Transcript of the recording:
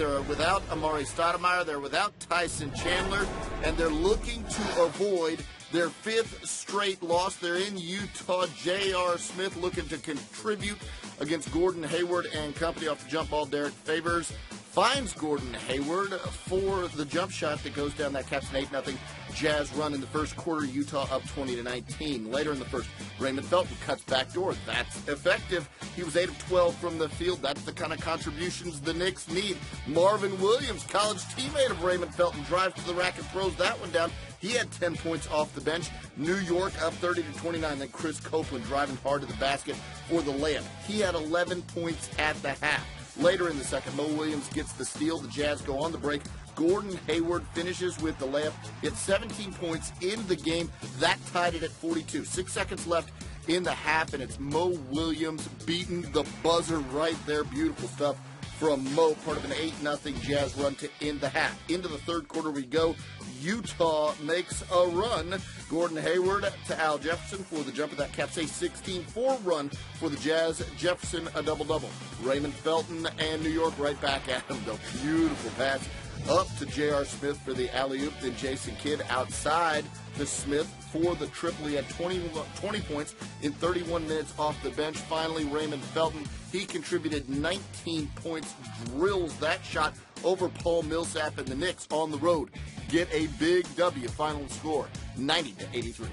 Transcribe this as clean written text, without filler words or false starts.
They're without Amari Stoudemire. They're without Tyson Chandler. And they're looking to avoid their fifth straight loss. They're in Utah. J.R. Smith looking to contribute against Gordon Hayward and company off the jump ball. Derek Favors finds Gordon Hayward for the jump shot that goes down. That caps an 8-0 Jazz run in the first quarter. Utah up 20-19. Later in the first, Raymond Felton cuts backdoor. That's effective. He was 8 of 12 from the field. That's the kind of contributions the Knicks need. Marvin Williams, college teammate of Raymond Felton, drives to the rack and throws that one down. He had 10 points off the bench. New York up 30-29. Then Chris Copeland driving hard to the basket for the layup. He had 11 points at the half. Later in the second, Mo Williams gets the steal. The Jazz go on the break. Gordon Hayward finishes with the layup. It's 17 points in the game. That tied it at 42. 6 seconds left in the half, and it's Mo Williams beating the buzzer right there. Beautiful stuff from Mo, part of an 8-0 Jazz run to end the half. Into the third quarter we go. Utah makes a run. Gordon Hayward to Al Jefferson for the jumper. That caps a 16-4 run for the Jazz. Jefferson a double-double. Raymond Felton and New York right back at him. The beautiful pass up to J.R. Smith for the alley-oop. Then Jason Kidd outside to Smith for the triple. He had 20 points in 31 minutes off the bench. Finally, Raymond Felton, he contributed 19 points, drills that shot over Paul Millsap, and the Knicks on the road get a big W. Final score, 90-83.